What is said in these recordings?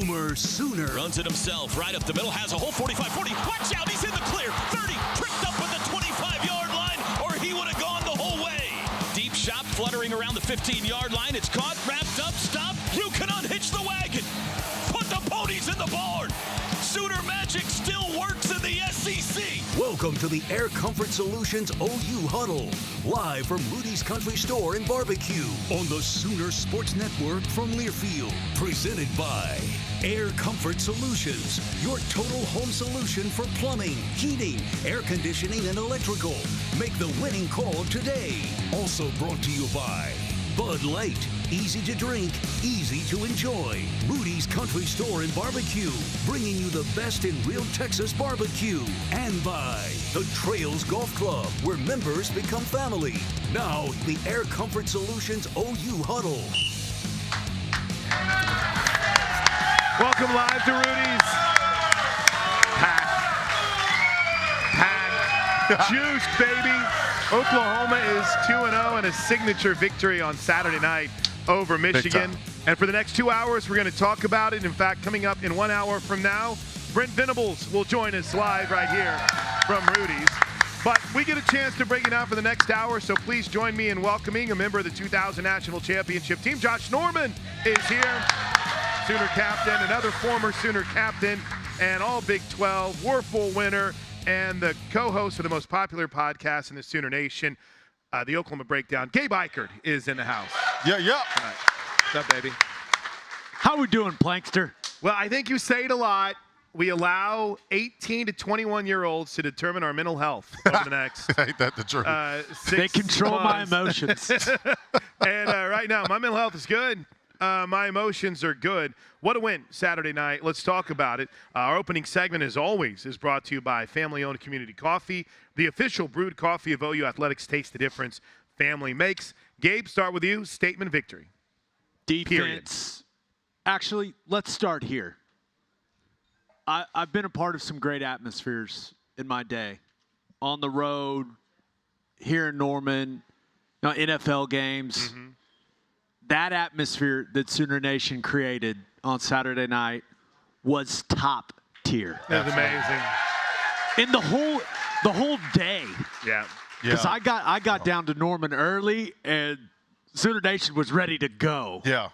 Boomer Sooner. Runs it himself, right up the middle, has a whole 45-40. Watch out, he's in the clear. 30, tricked up at the 25-yard line, or he would have gone the whole way. Deep shot fluttering around the 15-yard line. It's caught, wrapped up, stopped. You can unhitch the wagon. Put the ponies in the barn. Sooner magic still works in the SEC. Welcome to the Air Comfort Solutions OU Huddle, live from Rudy's Country Store and Barbecue on the Sooner Sports Network from Learfield. Presented by Air Comfort Solutions, your total home solution for plumbing, heating, air conditioning, and electrical. Make the winning call today. Also brought to you by Bud Light. Easy to drink, easy to enjoy. Rudy's Country Store and Barbecue, bringing you the best in real Texas barbecue. And by the Trails Golf Club, where members become family. Now, the Air Comfort Solutions OU Huddle. Welcome live to Rudy's. Packed. Juice, baby. Oklahoma is 2-0 in a signature victory on Saturday night over Michigan. And for the next 2 hours, we're going to talk about it. In fact, coming up in 1 hour from now, Brent Venables will join us live right here from Rudy's. But we get a chance to break it down for the next hour, so please join me in welcoming a member of the 2000 National Championship team. Josh Norman is here, Sooner captain, another former Sooner captain, and all Big 12 Warful winner, and the co-host of the most popular podcast in the Sooner Nation, the Oklahoma Breakdown. Gabe Eichert is in the house. Yeah. Right. What's up, baby? How we doing, Plankster? Well, I think you say it a lot. We allow 18 to 21-year-olds to determine our mental health over the next. Ain't that the truth? They control months. my emotions. And right now, my mental health is good. My emotions are good. What a win Saturday night. Let's talk about it. Our opening segment, as always, is brought to you by family-owned Community Coffee, the official brewed coffee of OU Athletics. Taste the difference family makes. Gabe, start with you. Statement victory. Defense. Period. Actually, let's start here. I've been a part of some great atmospheres in my day. On the road, here in Norman, NFL games. Mm-hmm. That atmosphere that Sooner Nation created on Saturday night was top tier. That was amazing. And the whole day. Yeah. Because I got down to Norman early, and Sooner Nation was ready to go. Yeah,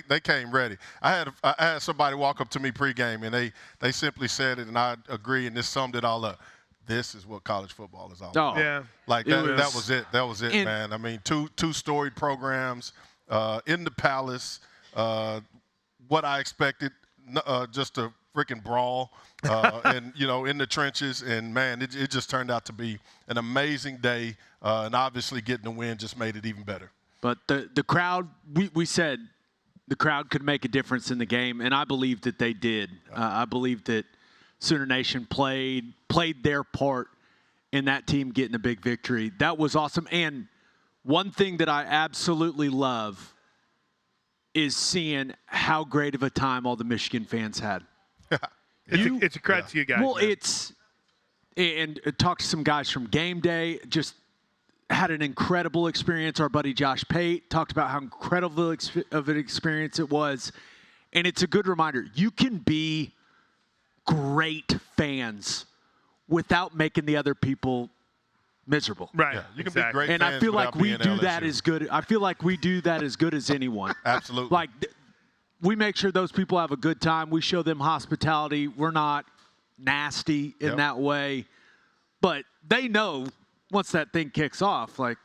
they came ready. I had somebody walk up to me pregame, and they simply said it, and I agree, and this summed it all up. This is what college football is all about. Yeah. Like that was it. That was it, man. I mean, two storied programs in the Palace. What I expected, just a freaking brawl, and in the trenches. And man, it just turned out to be an amazing day. And obviously, getting the win just made it even better. But the crowd, we said the crowd could make a difference in the game, and I believe that they did. I believe that Sooner Nation played their part in that team getting a big victory. That was awesome. And one thing that I absolutely love is seeing how great of a time all the Michigan fans had. It's a credit to you guys. Well, man. And talked to some guys from game day, just had an incredible experience. Our buddy Josh Pate talked about how incredible of an experience it was. And it's a good reminder. You can be great fans without making the other people miserable. Right. Yeah, you can exactly. be great And fans I feel like we without being do that LSU. as good. I feel like we do that as good as anyone. Absolutely. Like we make sure those people have a good time. We show them hospitality. We're not nasty in that way. But they know once that thing kicks off, like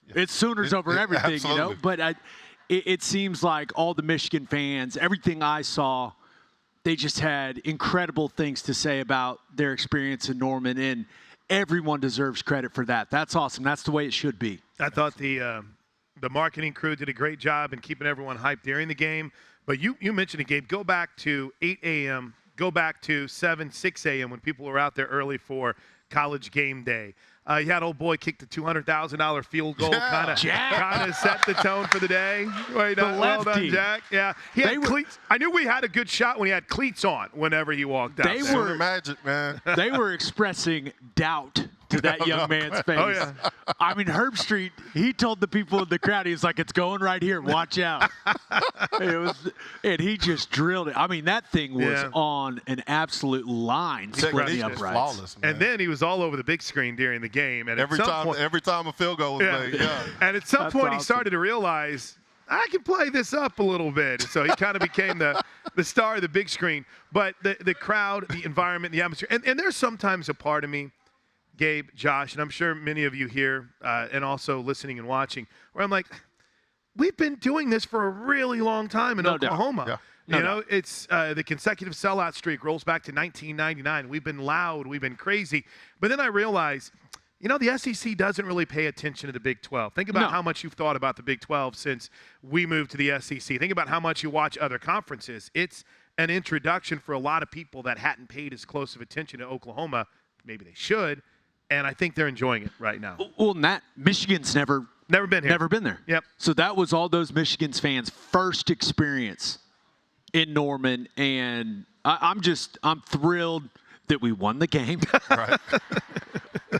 it's Sooners over everything, absolutely. But it seems like all the Michigan fans, everything I saw, they just had incredible things to say about their experience in Norman, and everyone deserves credit for that. That's awesome. That's the way it should be. I thought the marketing crew did a great job in keeping everyone hyped during the game. But you mentioned it, Gabe. Go back to 8 a.m., go back to 6 a.m. when people were out there early for college game day. You had old boy kick the $200,000 field goal, kind of set the tone for the day. Well done, Jack. Yeah, he had cleats. I knew we had a good shot when he had cleats on. Whenever he walked out, They were magic, man. They were expressing doubt to that young man's face. Oh, yeah. I mean, Herb Street, he told the people in the crowd, he was like, it's going right here. Watch out. And he just drilled it. I mean, that thing was on an absolute line. Technique is flawless, man. And then he was all over the big screen during the game. And every time a field goal was made, And at some point, awesome. he started to realize, I can play this up a little bit. So he kind of became the star of the big screen. But the crowd, the environment, the atmosphere. And there's sometimes a part of me, Gabe, Josh, and I'm sure many of you here and also listening and watching, where I'm like, we've been doing this for a really long time in Oklahoma. Yeah. It's the consecutive sellout streak rolls back to 1999. We've been loud. We've been crazy. But then I realized, the SEC doesn't really pay attention to the Big 12. Think about how much you've thought about the Big 12 since we moved to the SEC. Think about how much you watch other conferences. It's an introduction for a lot of people that hadn't paid as close of attention to Oklahoma. Maybe they should. And I think they're enjoying it right now. Well, Michigan's never been here. Never been there. Yep. So that was all those Michigan's fans' first experience in Norman, and I'm thrilled that we won the game. Right.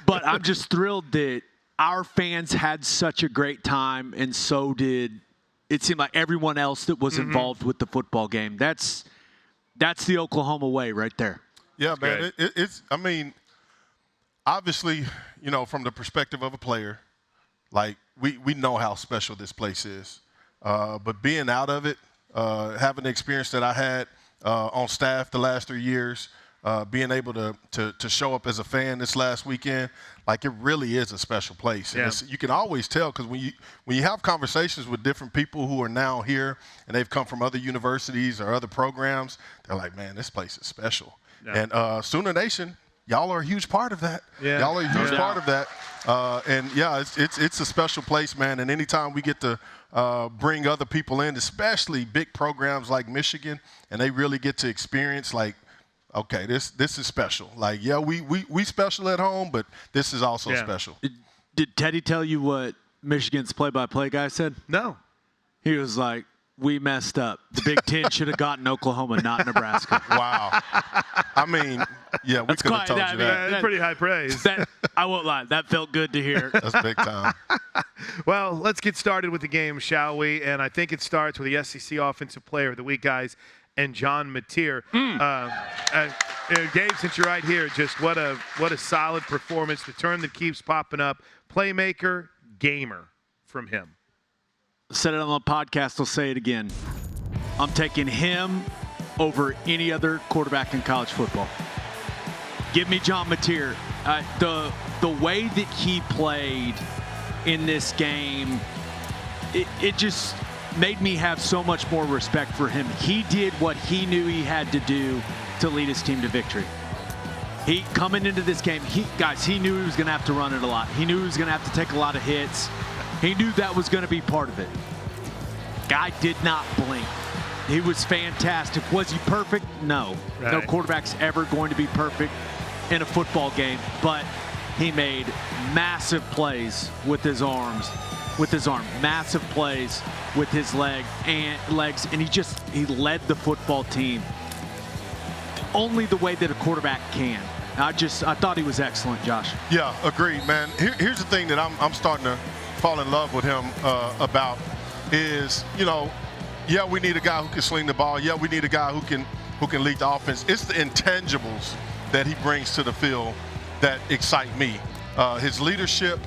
But I'm just thrilled that our fans had such a great time, and so did it seemed like everyone else that was involved with the football game. That's the Oklahoma way right there. Yeah, man. It's I mean, obviously, from the perspective of a player, like we know how special this place is. But being out of it, having the experience that I had on staff the last 3 years, being able to show up as a fan this last weekend, like it really is a special place. And you can always tell because when you have conversations with different people who are now here and they've come from other universities or other programs, they're like, man, this place is special. Yeah. And Sooner Nation, y'all are a huge part of that. Yeah. Y'all are a huge part of that. And it's a special place, man. And anytime we get to bring other people in, especially big programs like Michigan, and they really get to experience like, okay, this is special. Like, we special at home, but this is also special. Did Teddy tell you what Michigan's play-by-play guy said? No. He was like, we messed up. The Big Ten should have gotten Oklahoma, not Nebraska. Wow. I mean, we could have told you that. That's pretty high praise. I won't lie. That felt good to hear. That's big time. Well, let's get started with the game, shall we? And I think it starts with the SEC Offensive Player of the Week, guys, and John Mateer. Gabe, since you're right here, just what a solid performance. The term that keeps popping up, playmaker, gamer from him. Said it on the podcast, I'll say it again. I'm taking him over any other quarterback in college football. Give me John Mateer. The way that he played in this game, it just made me have so much more respect for him. He did what he knew he had to do to lead his team to victory. He coming into this game, he knew he was going to have to run it a lot. He knew he was going to have to take a lot of hits. He knew that was going to be part of it. Guy did not blink. He was fantastic. Was he perfect? No. Right. No quarterback's ever going to be perfect in a football game, but he made massive plays with his arms, massive plays with his legs, and he led the football team only the way that a quarterback can. I thought he was excellent, Josh. Yeah, agreed, man. Here's the thing that I'm starting to fall in love with him about is, we need a guy who can sling the ball. Yeah, we need a guy who can lead the offense. It's the intangibles that he brings to the field that excite me. His leadership,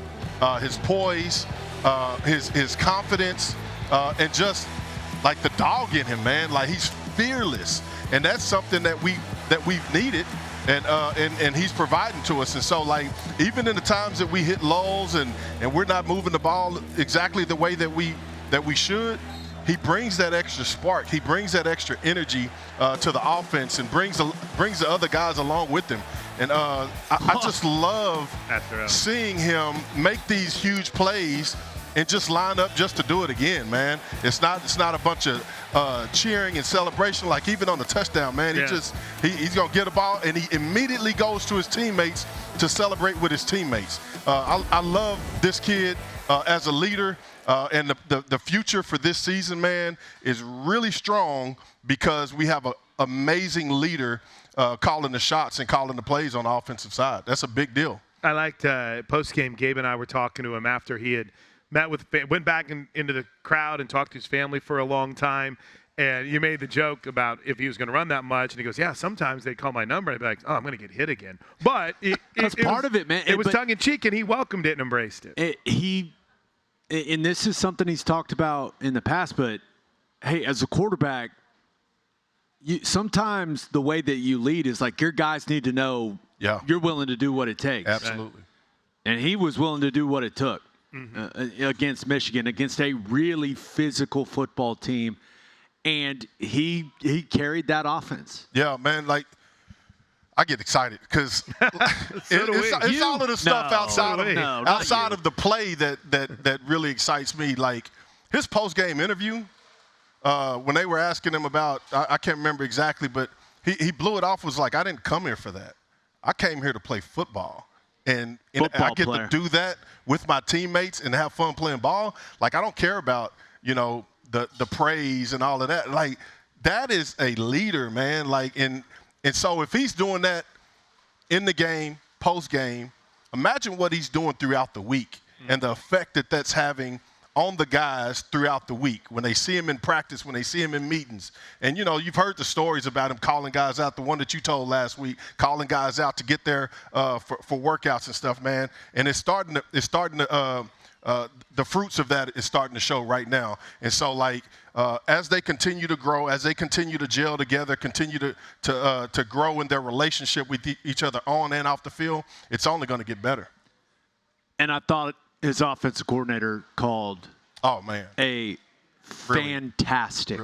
his poise, his confidence, and just like the dog in him, man. Like he's fearless, and that's something that we've needed. And he's providing to us. And so, like, even in the times that we hit lulls and we're not moving the ball exactly the way that we should, he brings that extra spark. He brings that extra energy to the offense and brings the other guys along with him. And I just love seeing him make these huge plays and just line up just to do it again, man. It's not a bunch of cheering and celebration. Like even on the touchdown, man, he's gonna get a ball and he immediately goes to his teammates to celebrate with his teammates. I love this kid as a leader, and the future for this season, man, is really strong because we have an amazing leader calling the shots and calling the plays on the offensive side. That's a big deal. I liked post-game, Gabe and I were talking to him after he had went back into the crowd and talked to his family for a long time. And you made the joke about if he was going to run that much. And he goes, yeah, sometimes they'd call my number. And I'd be like, oh, I'm going to get hit again. But that's part of it, man. It was tongue-in-cheek, and he welcomed it and embraced it. And this is something he's talked about in the past, but, hey, as a quarterback, sometimes the way that you lead is like your guys need to know you're willing to do what it takes. Absolutely. And he was willing to do what it took against Michigan, against a really physical football team. And he carried that offense. Yeah, man, like I get excited because it's all of the stuff outside of the play that really excites me. Like his post-game interview, when they were asking him about, I can't remember exactly, but he blew it off, was like, I didn't come here for that. I came here to play football. And I get to do that with my teammates and have fun playing ball. Like, I don't care about, the praise and all of that. Like, that is a leader, man. Like, and so if he's doing that in the game, post-game, imagine what he's doing throughout the week and the effect that that's having on the guys throughout the week when they see him in practice, when they see him in meetings. And, you've heard the stories about him calling guys out, the one that you told last week, calling guys out to get there for workouts and stuff, man. And it's starting to the fruits of that is starting to show right now. And so, like, as they continue to grow, as they continue to gel together, continue to grow in their relationship with each other on and off the field, it's only going to get better. And I thought his offensive coordinator called a fantastic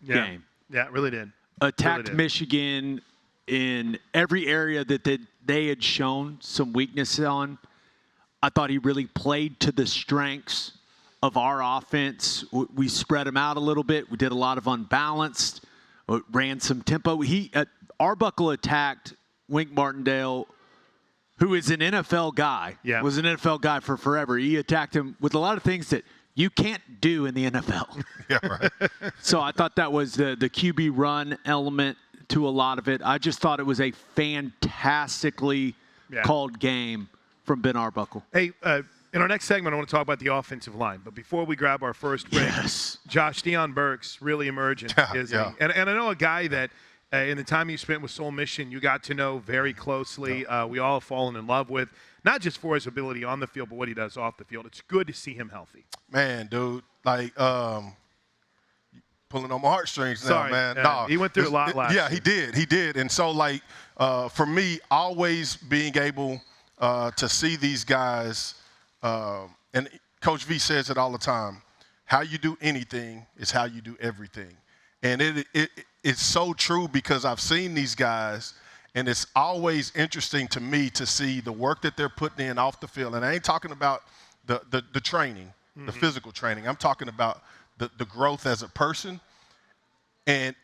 game. Yeah, it really did. Attacked Michigan in every area that they had shown some weakness on. I thought he really played to the strengths of our offense. We spread him out a little bit. We did a lot of unbalanced, ran some tempo. Arbuckle attacked Wink Martindale, who is an NFL guy, was an NFL guy for forever. He attacked him with a lot of things that you can't do in the NFL. Yeah, right. So I thought that was the QB run element to a lot of it. I just thought it was a fantastically called game from Ben Arbuckle. Hey, in our next segment, I want to talk about the offensive line. But before we grab our first break, Josh, Deion Burks really emerging, isn't he? And I know a guy that in the time you spent with Seoul Mission, you got to know very closely. We all have fallen in love with, not just for his ability on the field, but what he does off the field. It's good to see him healthy. Man, dude, like pulling on my heartstrings now, man. No, he went through a lot last year. He did. And so, like, for me, always being able to see these guys, and Coach V says it all the time, how you do anything is how you do everything. And it's so true because I've seen these guys, and it's always interesting to me to see the work that they're putting in off the field. And I ain't talking about the training, the physical training. I'm talking about the growth as a person. And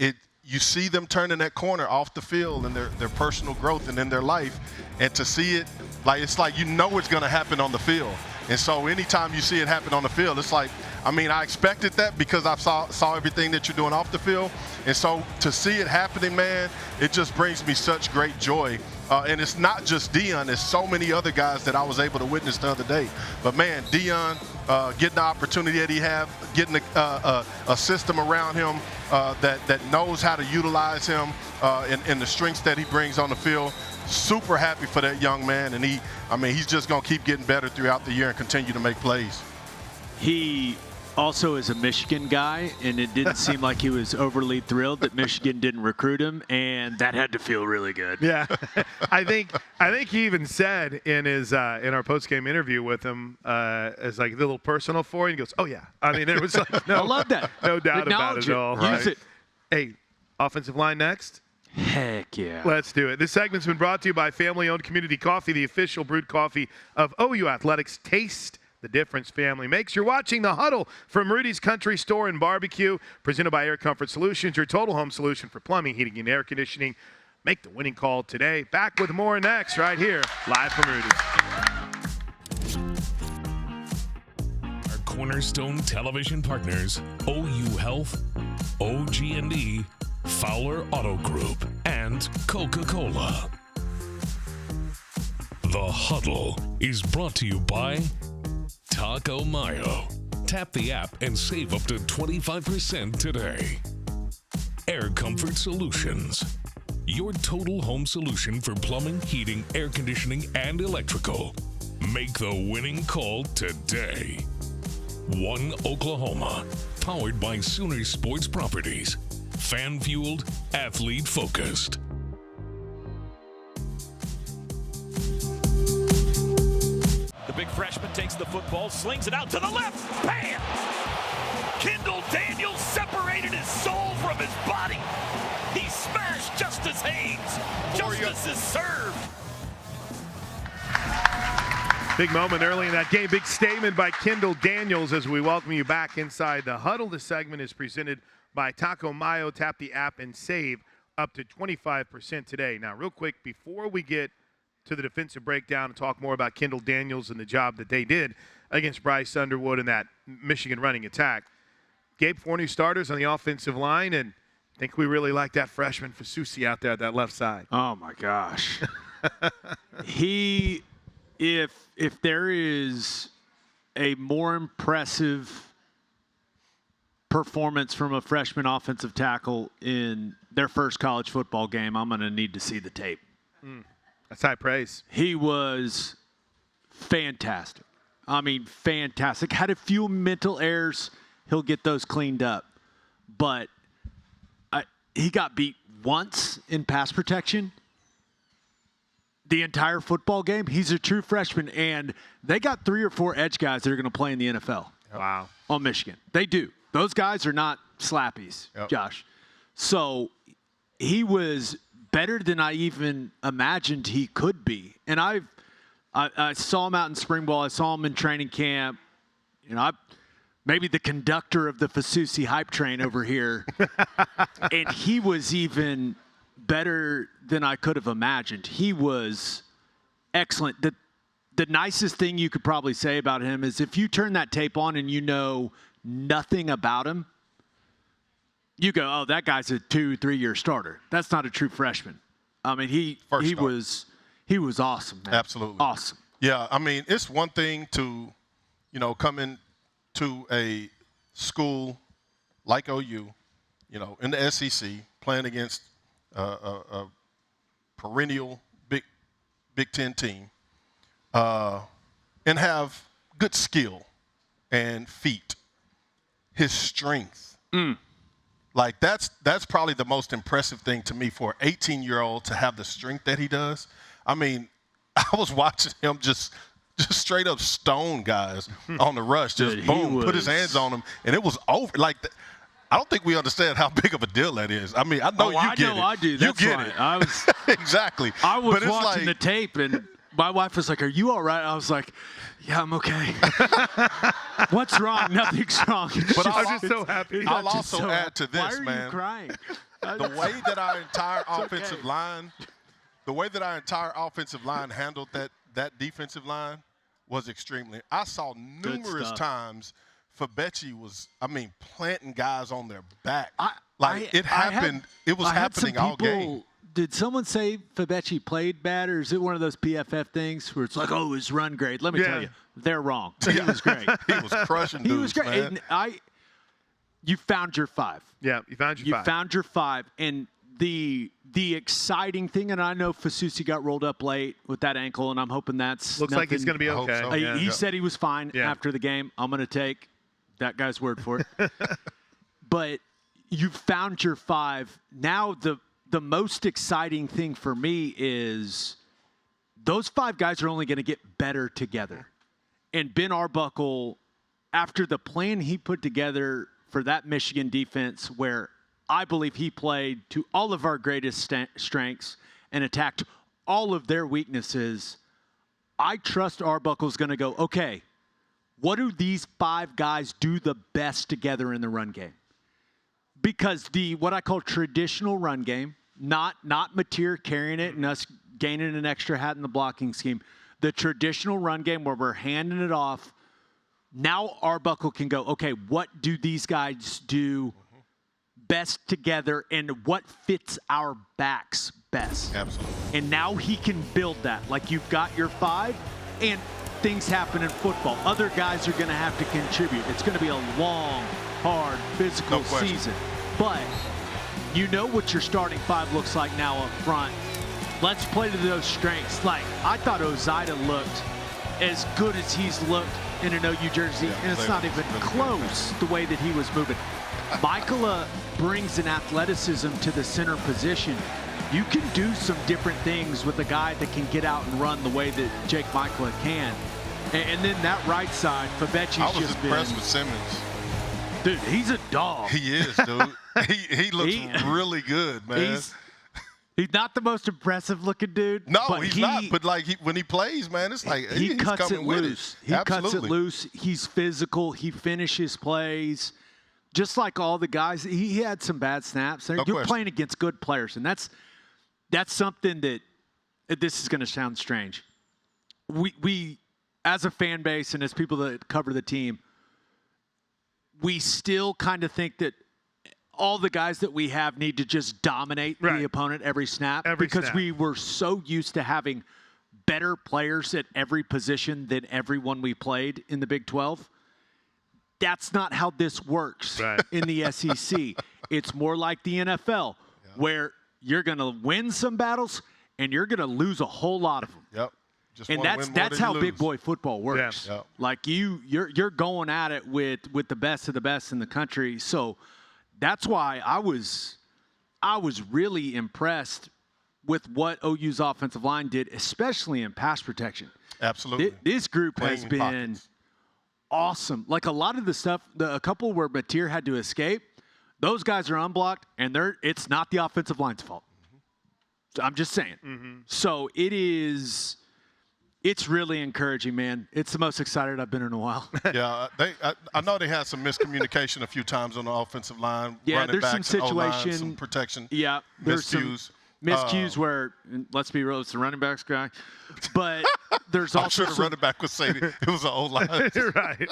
you see them turning that corner off the field and their personal growth and in their life. And to see it, like, it's like it's going to happen on the field. And so anytime you see it happen on the field, it's like, I expected that because I saw everything that you're doing off the field. And so to see it happening, man, it just brings me such great joy. And it's not just Deion. There's so many other guys that I was able to witness the other day. But, man, Deion, getting the opportunity that he have, getting a system around him that knows how to utilize him and the strengths that he brings on the field. Super happy for that young man. And he's just going to keep getting better throughout the year and continue to make plays. He also is a Michigan guy, and it didn't seem like he was overly thrilled that Michigan didn't recruit him, and that had to feel really good. Yeah, I think he even said in his in our post-game interview with him as like a little personal for him. He goes, "Oh yeah." It was like I love that. No doubt about it at all. Use it. Hey, offensive line next. Heck yeah. Let's do it. This segment's been brought to you by family-owned Community Coffee, the official brewed coffee of OU Athletics. Taste the difference family makes. You're watching The Huddle from Rudy's Country Store and Barbecue, presented by Air Comfort Solutions, your total home solution for plumbing, heating, and air conditioning. Make the winning call today. Back with more next, right here, live from Rudy's. Our cornerstone television partners, OU Health, OG&E, Fowler Auto Group, and Coca-Cola. The Huddle is brought to you by Taco Mayo. Tap the app and save up to 25% today. Air Comfort Solutions. Your total home solution for plumbing, heating, air conditioning, and electrical. Make the winning call today. One Oklahoma. Powered by Sooner Sports Properties. Fan-fueled, athlete-focused. The big freshman takes the football, slings it out to the left. Bam! Kendall Daniels separated his soul from his body. He smashed Justice Haynes. Justice is served. Big moment early in that game. Big statement by Kendall Daniels as we welcome you back inside the Huddle. This segment is presented by Taco Mayo. Tap the app and save up to 25% today. Now, real quick, before we get to the defensive breakdown and talk more about Kendall Daniels and the job that they did against Bryce Underwood and that Michigan running attack, Gabe 4 new starters on the offensive line, and I think we really like that freshman Fasusi out there at that left side. Oh, my gosh. If there is a more impressive performance from a freshman offensive tackle in their first college football game, I'm going to need to see the tape. That's high praise. He was fantastic. I mean, fantastic. Had a few mental errors. He'll get those cleaned up. But he got beat once in pass protection the entire football game. He's a true freshman, and they got 3 or 4 edge guys that are going to play in the NFL. Wow. On Michigan. They do. Those guys are not slappies, Josh. So he was better than I even imagined he could be. And I saw him out in spring ball. I saw him in training camp. You know, maybe the conductor of the Fasusi hype train over here. And he was even better than I could have imagined. He was excellent. The nicest thing you could probably say about him is if you turn that tape on and you know nothing about him, you go, oh, that guy's a 2-3 year starter. That's not a true freshman. I mean, he was awesome, man. Absolutely. Awesome. Yeah, I mean, it's one thing to, come into a school like OU, in the SEC, playing against a perennial Big Ten team, and have good skill and feet. His strength. Like, that's probably the most impressive thing to me for an 18-year-old to have the strength that he does. I mean, I was watching him just straight up stone guys on the rush, just boom, put his hands on them, and it was over. Like, I don't think we understand how big of a deal that is. I mean, I know you get it. I do. That's you get right. it. I was exactly. I was but watching the tape, and my wife was like, "Are you all right?" I was like, "Yeah, I'm okay." What's wrong? Nothing's wrong. But I'm just so happy. I'll also add to this, Why are man. you crying? The way that our entire offensive line, handled that defensive line was extremely. I saw numerous times Fabechi was, planting guys on their back. It happened. It was happening all game. Did someone say Fabechi played bad, or is it one of those PFF things where it's like, oh, his run great? Let me tell you, they're wrong. He was great. He was crushing dudes, He was great. man. And you found your 5. Yeah, you found your 5. You found your 5. And the exciting thing, and I know Fasusi got rolled up late with that ankle, and I'm hoping that's looks like he's going to be okay. So. He said he was fine after the game. I'm going to take that guy's word for it. But you found your 5. Now the most exciting thing for me is those 5 guys are only going to get better together. And Ben Arbuckle, after the plan he put together for that Michigan defense, where I believe he played to all of our greatest strengths and attacked all of their weaknesses, I trust Arbuckle's going to go, okay, what do these 5 guys do the best together in the run game? Because what I call traditional run game, not Mateer carrying it and us gaining an extra hat in the blocking scheme, the traditional run game where we're handing it off, now Arbuckle can go, okay, what do these guys do best together and what fits our backs best. Absolutely. And now he can build that. Like, you've got your 5, and things happen in football. Other guys are going to have to contribute. It's going to be a long, hard, physical season. But you know what your starting 5 looks like now up front. Let's play to those strengths. Like, I thought Ozida looked as good as he's looked in an OU jersey, and it's not even close the way that he was moving. Michaela brings an athleticism to the center position. You can do some different things with a guy that can get out and run the way that Jake Michaela can. And then that right side, Fabecchi's I was just impressed with Simmons. Dude, he's a dog. He is, dude. he looks really good, man. He's not the most impressive looking dude. No, he's not. But like when he plays, man, it's like he cuts it loose. He cuts it Absolutely. loose. He's physical. He finishes plays. Just like all the guys, he had some bad snaps. You're playing against good players, and that's something that this is going to sound strange. We as a fan base and as people that cover the team, we still kind of think that all the guys that we have need to just dominate the opponent every snap because we were so used to having better players at every position than everyone we played in the Big 12. That's not how this works in the SEC. It's more like the NFL where you're going to win some battles and you're going to lose a whole lot of them. Yep. Just and that's how big boy football works. Yeah. Yep. Like you're going at it with the best of the best in the country. So that's why I was really impressed with what OU's offensive line did, especially in pass protection. Absolutely. This group has been pockets. Awesome. Like a lot of the stuff, a couple where Mateer had to escape, those guys are unblocked, and it's not the offensive line's fault. So I'm just saying. So it's really encouraging, man. It's the most excited I've been in a while. Yeah, I know they had some miscommunication a few times on the offensive line. Yeah, there's some situation, some protection. Yeah, there's some miscues where, let's be real, it's the running backs guy. But there's also I'm sure the running back was saying it was an O-line.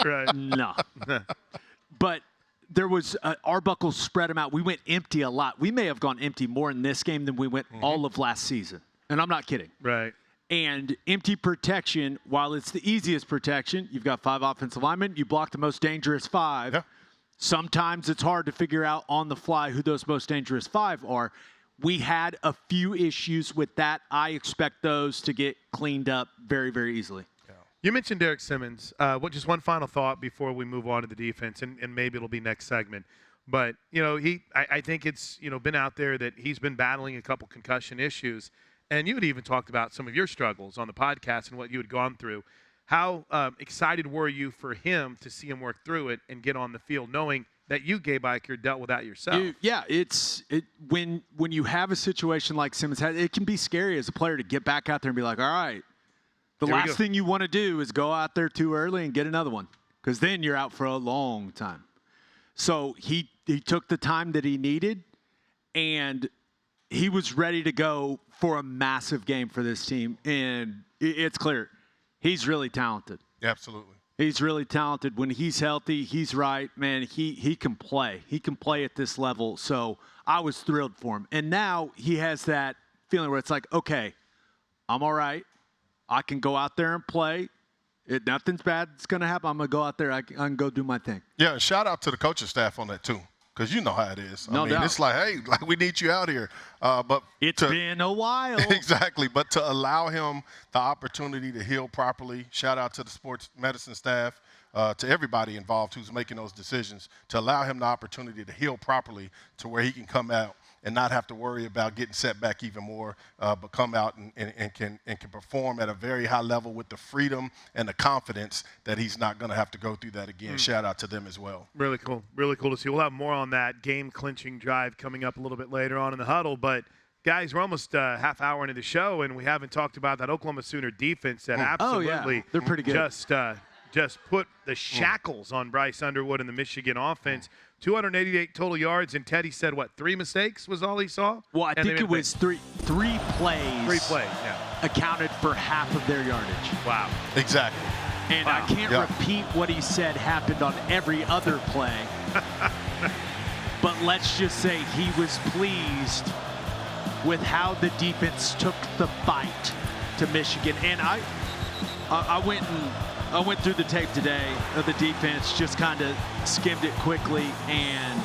right. No. But there was Arbuckle spread them out. We went empty a lot. We may have gone empty more in this game than we went all of last season. And I'm not kidding. Right. And empty protection, while it's the easiest protection, you've got 5 offensive linemen. You block the most dangerous 5. Yeah. Sometimes it's hard to figure out on the fly who those most dangerous 5 are. We had a few issues with that. I expect those to get cleaned up very, very easily. Yeah. You mentioned Derek Simmons. Just one final thought before we move on to the defense, and maybe it'll be next segment. But, I think it's, been out there that he's been battling a couple concussion issues. And you had even talked about some of your struggles on the podcast and what you had gone through. How excited were you for him to see him work through it and get on the field, knowing that you, Gabe Eicher, dealt with that yourself? Yeah, when you have a situation like Simmons had, it can be scary as a player to get back out there and be like, all right, the last thing you want to do is go out there too early and get another one, because then you're out for a long time. So he took the time that he needed, and he was ready to go for a massive game for this team. And it's clear he's really talented. Absolutely. He's really talented. When he's healthy, he's right. Man, he can play. He can play at this level. So I was thrilled for him. And now he has that feeling where it's like, okay, I'm all right. I can go out there and play. Nothing's bad is going to happen. I'm going to go out there. I can go do my thing. Yeah, shout out to the coaching staff on that too. Because you know how it is. No doubt. It's like, hey, we need you out here. But it's been a while. Exactly. But to allow him the opportunity to heal properly, shout out to the sports medicine staff, to everybody involved who's making those decisions, to allow him the opportunity to heal properly to where he can come out and not have to worry about getting set back even more, but come out and can perform at a very high level with the freedom and the confidence that he's not going to have to go through that again. Shout out to them as well. Really cool. Really cool to see. We'll have more on that game-clinching drive coming up a little bit later on in the huddle. But, guys, we're almost a half hour into the show, and we haven't talked about that Oklahoma Sooner defense that absolutely they're pretty good. Just put the shackles on Bryce Underwood and the Michigan offense. 288 total yards, and Teddy said, 3 mistakes was all he saw? Well, I think it was three plays. 3 plays, yeah. Accounted for half of their yardage. Wow. Exactly. And I can't repeat what he said happened on every other play. But let's just say he was pleased with how the defense took the fight to Michigan. And I went through the tape today of the defense, just kind of skimmed it quickly, and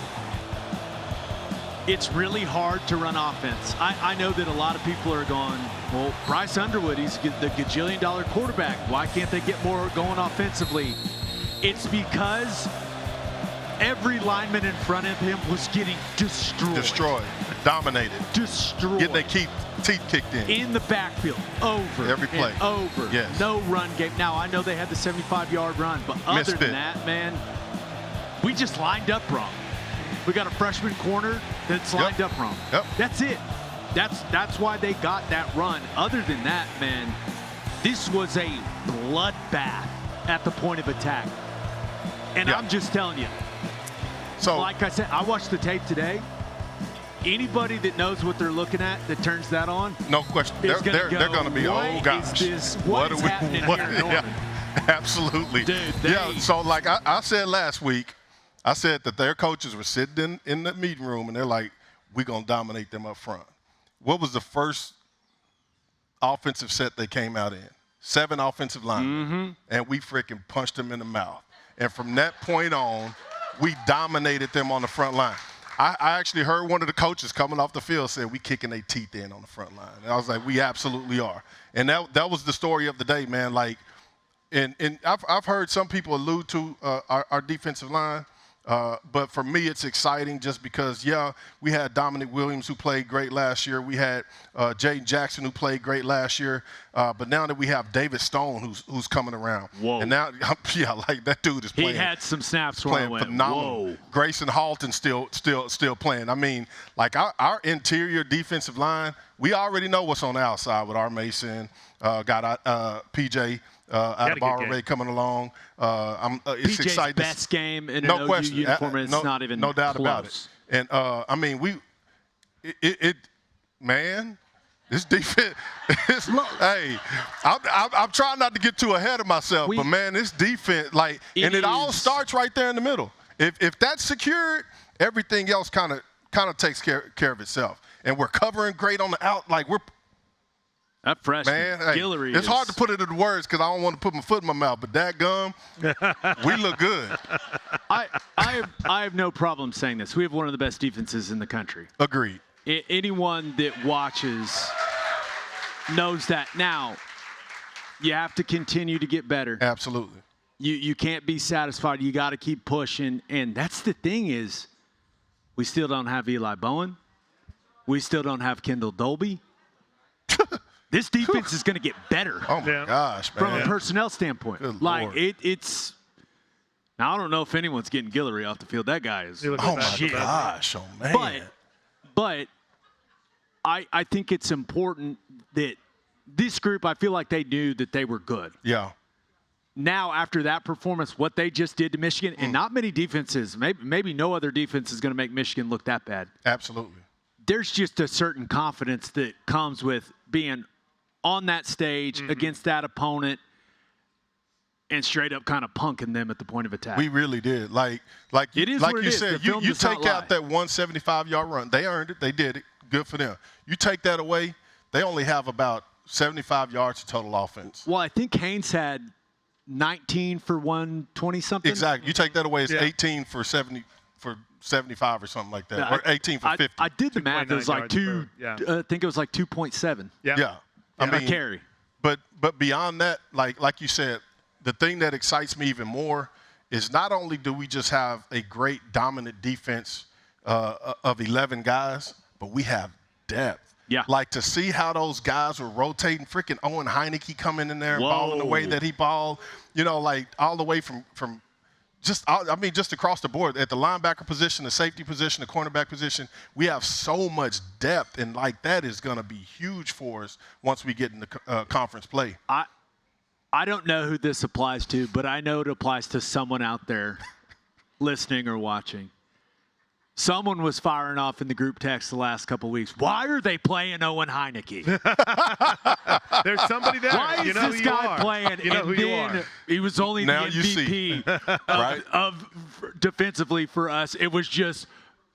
it's really hard to run offense. I know that a lot of people are going, well, Bryce Underwood, he's the gajillion-dollar quarterback. Why can't they get more going offensively? It's because every lineman in front of him was getting destroyed. Dominated. Destroyed. Getting their teeth kicked in. In the backfield, over every play. and over. Yes. No run game. Now, I know they had the 75-yard run, but other than that, man, we just lined up wrong. We got a freshman corner that's lined up wrong. Yep. That's it. That's why they got that run. Other than that, man, this was a bloodbath at the point of attack. And I'm just telling you. So, like I said, I watched the tape today. Anybody that knows what they're looking at that turns that on, no question, they're going to be, oh gosh, what is happening here in Norman? Yeah, absolutely. Dude, so like I said last week, I said that their coaches were sitting in the meeting room and they're like, we're going to dominate them up front. What was the first offensive set they came out in? 7 offensive linemen, and we freaking punched them in the mouth. And from that point on, we dominated them on the front line. I actually heard one of the coaches coming off the field say, we kicking their teeth in on the front line. And I was like, we absolutely are. And that was the story of the day, man. Like, and I've heard some people allude to our defensive line. But for me, it's exciting just because, we had Dominic Williams who played great last year. We had Jaden Jackson who played great last year. But now that we have David Stone who's coming around. Whoa. And now, like that dude is playing. He had some snaps playing where I went, phenomenal. whoa. Grayson Halton still playing. I mean, like our interior defensive line, we already know what's on the outside with our Mason, got PJ. Out of Ray coming along. It's PJ's exciting. Best game in an OU uniform, and it's not even no doubt close. about it. And I mean, man, this defense. Hey, I'm trying not to get too ahead of myself, but man, this defense, like, it all starts right there in the middle. If that's secured, everything else kind of takes care of itself. And we're covering great on the out, like we're. That freshman, man, hey, Guillory it's hard to put it into words because I don't want to put my foot in my mouth, but that gum, we look good. I have no problem saying this. We have one of the best defenses in the country. Agreed. Anyone that watches knows that. Now, you have to continue to get better. Absolutely. You can't be satisfied. You got to keep pushing. And that's the thing is, we still don't have Eli Bowen. We still don't have Kendall Dolby. This defense is going to get better. Oh, my gosh, man. From a personnel standpoint. Good like, Lord. it's – now, I don't know if anyone's getting Guillory off the field. That guy is – oh, my gosh. Oh, man. But I think it's important that this group, I feel like they knew that they were good. Yeah. Now, after that performance, what they just did to Michigan, and not many defenses, maybe no other defense is going to make Michigan look that bad. Absolutely. There's just a certain confidence that comes with being on that stage against that opponent and straight up kind of punking them at the point of attack. We really did. Like it is like what you it is. said, The film you does not take out lie. that 175-yard run. They earned it. They did it. Good for them. You take that away, they only have about 75 yards of total offense. Well, I think Haynes had 19 for 120-something. Exactly. You take that away, it's 18 for 75 or something like that, or 18 for 50. I did the math. It was like I think it was like 2.7. Yeah. I mean, carry. But beyond that, like you said, the thing that excites me even more is not only do we just have a great dominant defense of 11 guys, but we have depth. Yeah. Like to see how those guys were rotating, freaking Owen Heineke coming in there and balling the way that he balled, like all the way from just across the board at the linebacker position, the safety position, the cornerback position. We have so much depth, and like that is going to be huge for us once we get into conference play. I don't know who this applies to, but I know it applies to someone out there listening or watching. Someone was firing off in the group text the last couple of weeks. Why are they playing Owen Heineke? There's somebody there. Why is this guy playing? You know who you are. He was only now the MVP right? of defensively for us. It was just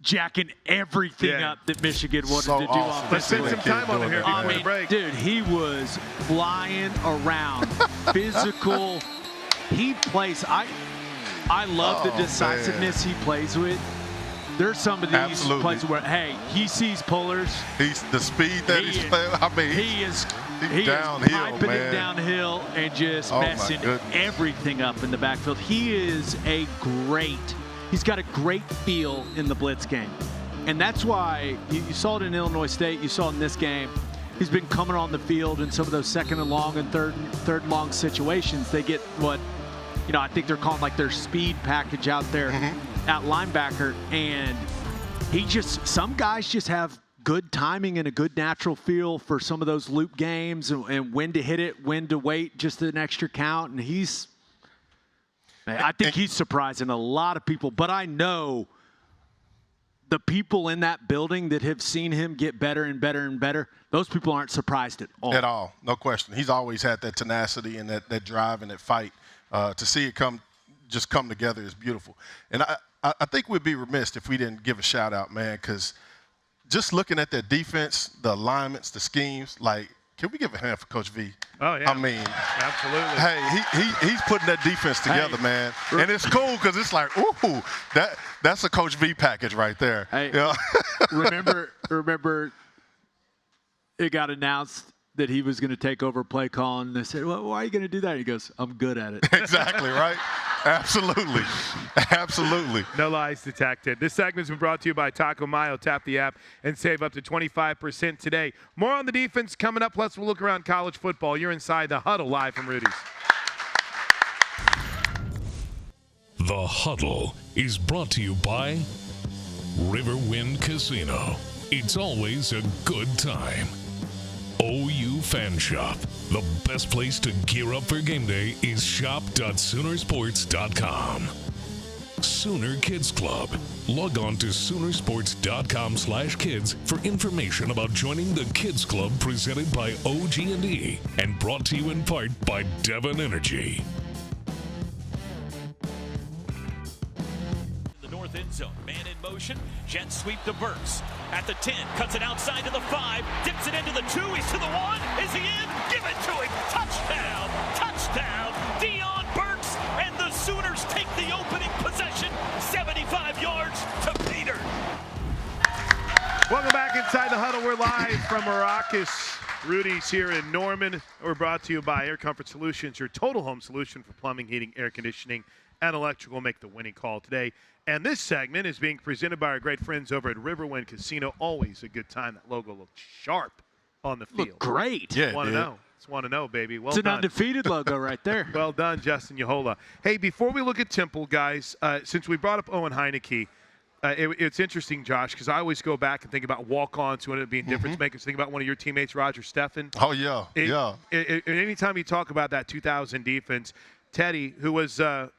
jacking everything up that Michigan wanted to do awesome. Let's spend offensively. some time on it here before the break. Dude, he was flying around, physical. He plays. I love the decisiveness he plays with. There's some of these plays where, hey, he sees pullers. He's the speed that he's playing. I mean, he is downhill, piping man. it downhill and just messing everything up in the backfield. He's got a great feel in the blitz game. And that's why you saw it in Illinois State, you saw it in this game. He's been coming on the field in some of those second and long and third and long situations. They get what, I think they're calling like their speed package out there at linebacker. And some guys just have good timing and a good natural feel for some of those loop games and when to hit it, when to wait just an extra count. And I think he's surprising a lot of people, but I know the people in that building that have seen him get better and better and better, those people aren't surprised at all. At all, no question. He's always had that tenacity and that drive and that fight. To see it come together is beautiful. And I think we'd be remiss if we didn't give a shout out, man, because just looking at that defense, the alignments, the schemes, can we give a hand for Coach V? Oh, yeah. I mean, absolutely. Hey, he's putting that defense together, man. And it's cool because it's like, ooh, that's a Coach V package right there. Hey, remember it got announced that he was going to take over play calling. And they said, well, why are you going to do that? He goes, I'm good at it. Exactly, right? Absolutely. Absolutely. No lies detected. This segment's been brought to you by Taco Mayo. Tap the app and save up to 25% today. More on the defense coming up, plus we'll look around college football. You're inside the Huddle live from Rudy's. The Huddle is brought to you by Riverwind Casino. It's always a good time. OU Fan Shop. The best place to gear up for game day is shop.soonersports.com. Sooner Kids Club. Log on to Soonersports.com/kids for information about joining the Kids Club presented by OG&E and brought to you in part by Devon Energy. End zone. Man in motion. Jet sweep to Burks. At the 10. Cuts it outside to the 5. Dips it into the 2. He's to the 1. Is he in? Give it to him. Touchdown. Touchdown. Deion Burks. And the Sooners take the opening possession. 75 yards to Peter. Welcome back inside the Huddle. We're live from Maracas. Rudy's here in Norman. We're brought to you by Air Comfort Solutions, your total home solution for plumbing, heating, air conditioning, and electrical. Make the winning call today. And this segment is being presented by our great friends over at Riverwind Casino. Always a good time. That logo looks sharp on the field. Look great. Yeah, want to know. It's want to know, baby. Well done. It's an undefeated logo right there. Well done, Justin Yahola. Hey, before we look at Temple, guys, since we brought up Owen Heineke, it's interesting, Josh, because I always go back and think about walk-ons who ended up being difference makers. Think about one of your teammates, Roger Steffen. Oh, yeah, Anytime you talk about that 2000 defense, Teddy, who was a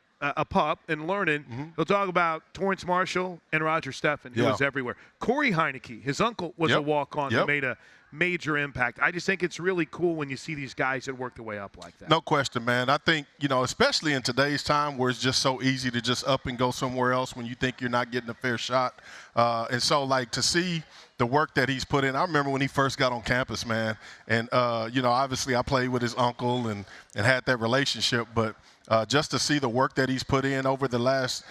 pup and learning, he'll talk about Torrance Marshall and Roger Steffen, who was everywhere. Corey Heineke, his uncle, was a walk-on who made a major impact. I just think it's really cool when you see these guys that work their way up like that. No question, man. I think, especially in today's time where it's just so easy to just up and go somewhere else when you think you're not getting a fair shot. And so, to see the work that he's put in. I remember when he first got on campus, man. And, obviously I played with his uncle and had that relationship. But just to see the work that he's put in over the last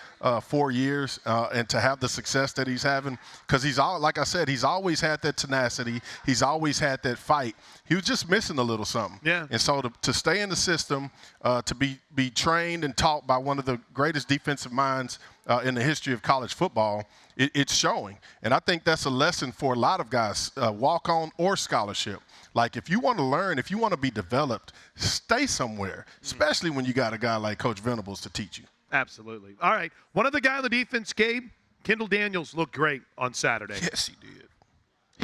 4 years and to have the success that he's having, because like I said, he's always had that tenacity. He's always had that fight. He was just missing a little something. Yeah. And so to stay in the system, to be trained and taught by one of the greatest defensive minds in the history of college football, it's showing. And I think that's a lesson for a lot of guys, walk-on or scholarship. If you want to learn, if you want to be developed, stay somewhere, especially when you got a guy like Coach Venables to teach you. Absolutely. All right. One other guy on the defense, Gabe, Kendall Daniels looked great on Saturday. Yes, he did.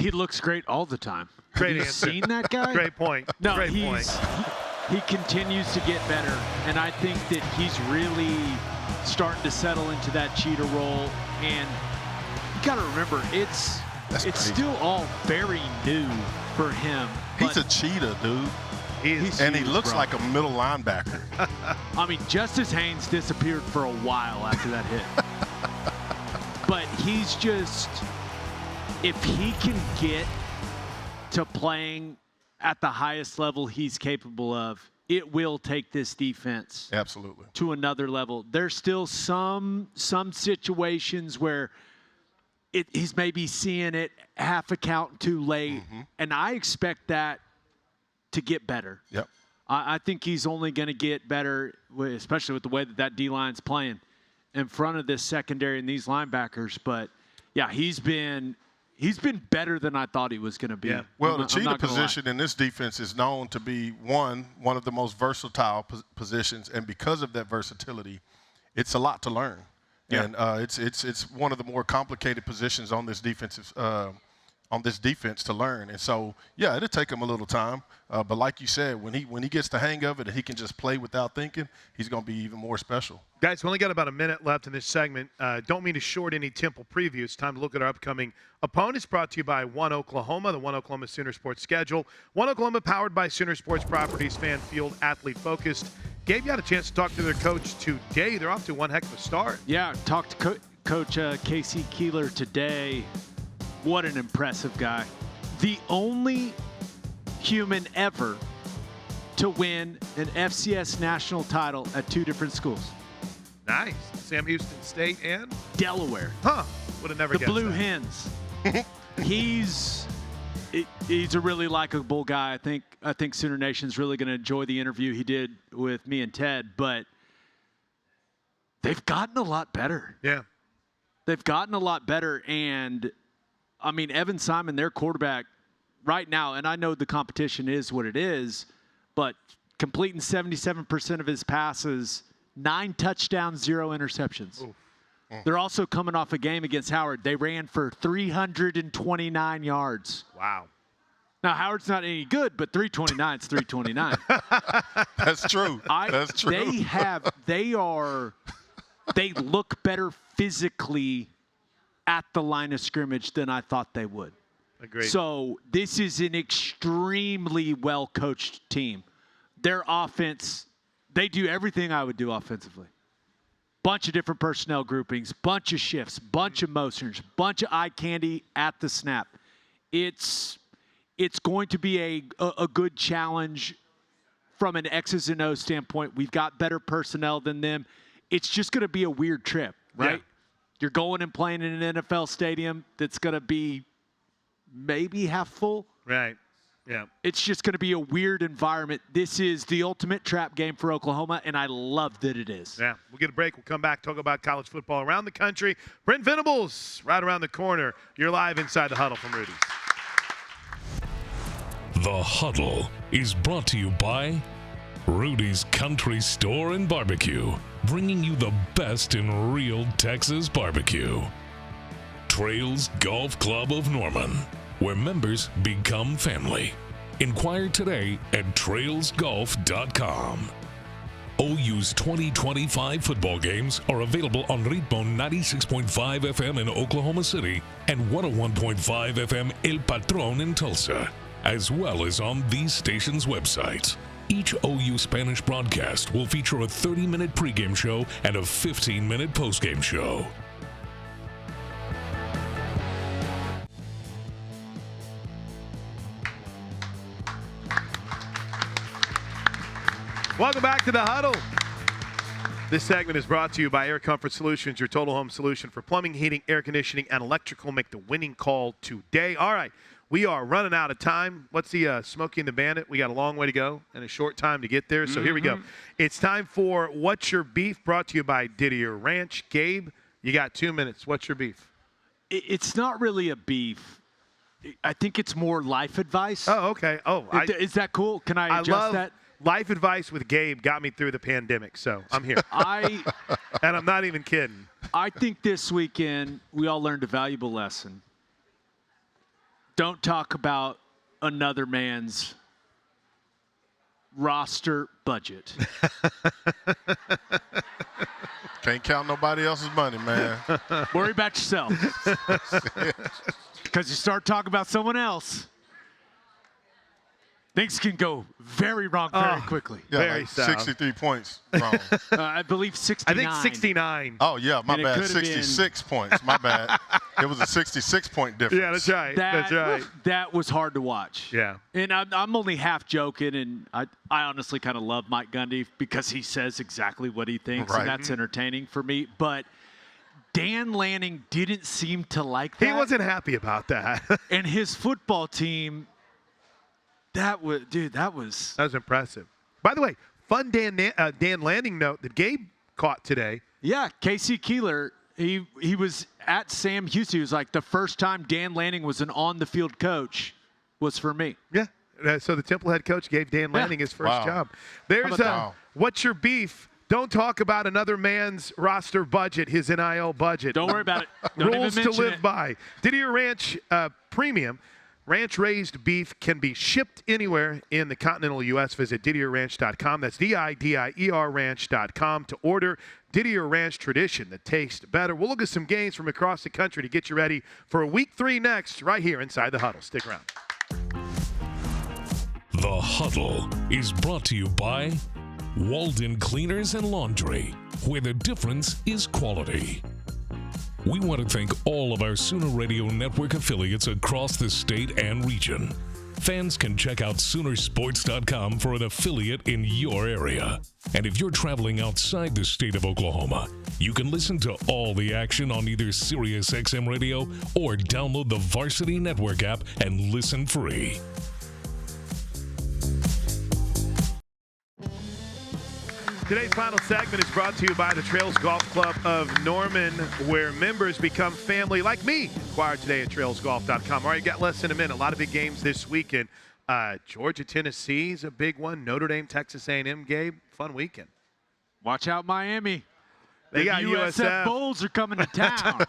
He looks great all the time. Great Have you answer. seen that guy? Great point. No, Great point. He continues to get better, and I think that he's really starting to settle into that cheetah role. And you got to remember, it's still all very new for him. He's a cheetah, dude. And he looks like a middle linebacker. I mean, Justice Haynes disappeared for a while after that hit. But he's just, if he can get to playing at the highest level he's capable of, it will take this defense absolutely to another level. There's still some situations where he's maybe seeing it half a count too late, and I expect that to get better. Yep. I think he's only going to get better, especially with the way that D-line's playing in front of this secondary and these linebackers. But, yeah, he's been better than I thought he was going to be. Yeah. Well, the cheetah position in this defense is known to be one of the most versatile positions, and because of that versatility, it's a lot to learn. Yeah. And it's one of the more complicated positions on this defensive defense to learn. And so, yeah, it'll take him a little time. But like you said, when he gets the hang of it and he can just play without thinking, he's going to be even more special. Guys, we only got about a minute left in this segment. Don't mean to short any Temple preview. It's time to look at our upcoming opponents, brought to you by One Oklahoma, the One Oklahoma Sooner Sports schedule. One Oklahoma powered by Sooner Sports Properties, fan field, athlete-focused. Gabe, you had a chance to talk to their coach today. They're off to one heck of a start. Yeah, talked to Coach Casey Keeler today. What an impressive guy. The only human ever to win an FCS national title at 2 different schools. Nice. Sam Houston State and? Delaware. Huh. Would have never guessed the Blue that. Hens. He's a really likable guy. I think Sooner Nation's really going to enjoy the interview he did with me and Ted, but they've gotten a lot better. Yeah. They've gotten a lot better, and I mean, Evan Simon, their quarterback right now, and I know the competition is what it is, but completing 77% of his passes, 9 touchdowns, 0 interceptions. Oof. They're also coming off a game against Howard. They ran for 329 yards. Wow. Now, Howard's not any good, but 329 is 329. That's true. That's true. They look better physically at the line of scrimmage than I thought they would. Agreed. So this is an extremely well-coached team. Their offense, they do everything I would do offensively. Bunch of different personnel groupings, bunch of shifts, bunch of motions, bunch of eye candy at the snap. It's going to be a good challenge from an X's and O's standpoint. We've got better personnel than them. It's just going to be a weird trip, right? Yeah. You're going and playing in an NFL stadium that's going to be maybe half full. Right. Yeah. It's just going to be a weird environment. This is the ultimate trap game for Oklahoma, and I love that it is. Yeah. We'll get a break. We'll come back, talk about college football around the country. Brent Venables, right around the corner. You're live inside the Huddle from Rudy's. The Huddle is brought to you by Rudy's Country Store and Barbecue, bringing you the best in real Texas barbecue. Trails Golf Club of Norman, where members become family. Inquire today at trailsgolf.com. OU's 2025 football games are available on Ritmo 96.5 FM in Oklahoma City and 101.5 FM El Patron in Tulsa, as well as on these stations' websites. Each OU Spanish broadcast will feature a 30-minute pregame show and a 15-minute postgame show. Welcome back to the Huddle. This segment is brought to you by Air Comfort Solutions, your total home solution for plumbing, heating, air conditioning, and electrical. Make the winning call today. All right, we are running out of time. What's the Smokey and the Bandit? We got a long way to go and a short time to get there, so here we go. It's time for What's Your Beef, brought to you by Didier Ranch. Gabe, you got 2 minutes. What's your beef? It's not really a beef. I think it's more life advice. Oh, okay. Oh, is that cool? Can I adjust that? Life advice with Gabe got me through the pandemic, so I'm here. And I'm not even kidding. I think this weekend we all learned a valuable lesson. Don't talk about another man's roster budget. Can't count nobody else's money, man. Worry about yourself. Because you start talking about someone else. Things can go very wrong very quickly. Yeah, Very like south. 63 points wrong. I believe 69. I think 69. Oh, yeah, my And it bad. could have 66 points. My bad. It was a 66-point difference. Yeah, that's right. That, That's right. That was hard to watch. Yeah. And I'm only half joking, and I honestly kind of love Mike Gundy because he says exactly what he thinks, Right. and that's entertaining for me. But Dan Lanning didn't seem to like that. He wasn't happy about that. And his football team, that was That was impressive. By the way, fun Dan Lanning note that Gabe caught today. Yeah, Casey Keeler, he was at Sam Houston. He was like, the first time Dan Lanning was an on-the-field coach was for me. Yeah. So the Temple head coach gave Dan Lanning his first Wow. job. There's what's your beef? Don't talk about another man's roster budget, his NIL budget. Don't worry about it. Don't Rules even to mention live it. by. Didier Ranch Premium. Ranch-raised beef can be shipped anywhere in the continental U.S. Visit DidierRanch.com. That's DIDIER Ranch.com to order Didier Ranch Tradition that tastes better. We'll look at some games from across the country to get you ready for Week 3 next, right here inside the Huddle. Stick around. The Huddle is brought to you by Walden Cleaners and Laundry, where the difference is quality. We want to thank all of our Sooner Radio Network affiliates across the state and region. Fans can check out Soonersports.com for an affiliate in your area. And if you're traveling outside the state of Oklahoma, you can listen to all the action on either Sirius XM Radio or download the Varsity Network app and listen free. Today's final segment is brought to you by the Trails Golf Club of Norman, where members become family like me. Inquire today at trailsgolf.com. All right, got less than a minute. A lot of big games this weekend. Georgia, Tennessee is a big one. Notre Dame, Texas A&M, Gabe. Fun weekend. Watch out, Miami. They got USF USF. Bulls are coming to town.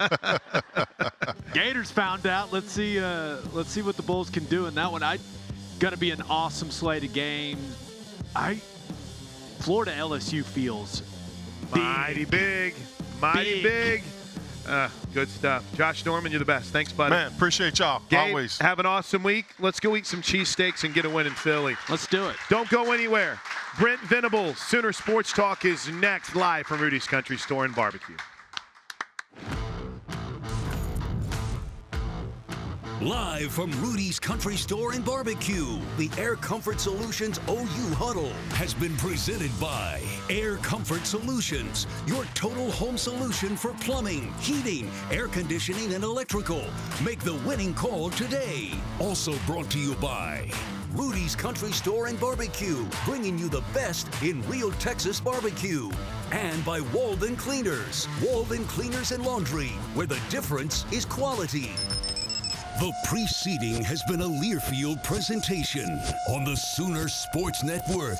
Gators found out. Let's see what the Bulls can do in that one. Going to be an awesome slate of games. Florida LSU feels Mighty big. Mighty big. Good stuff. Josh Norman, you're the best. Thanks, buddy. Man, appreciate y'all. Gabe, Always. have an awesome week. Let's go eat some cheesesteaks and get a win in Philly. Let's do it. Don't go anywhere. Brent Venables, Sooner Sports Talk is next, live from Rudy's Country Store and Barbecue. Live from Rudy's Country Store and Barbecue, the Air Comfort Solutions OU Huddle has been presented by Air Comfort Solutions, your total home solution for plumbing, heating, air conditioning, and electrical. Make the winning call today. Also brought to you by Rudy's Country Store and Barbecue, bringing you the best in real Texas barbecue. And by Walden Cleaners, Walden Cleaners and Laundry, where the difference is quality. The preceding has been a Learfield presentation on the Sooner Sports Network.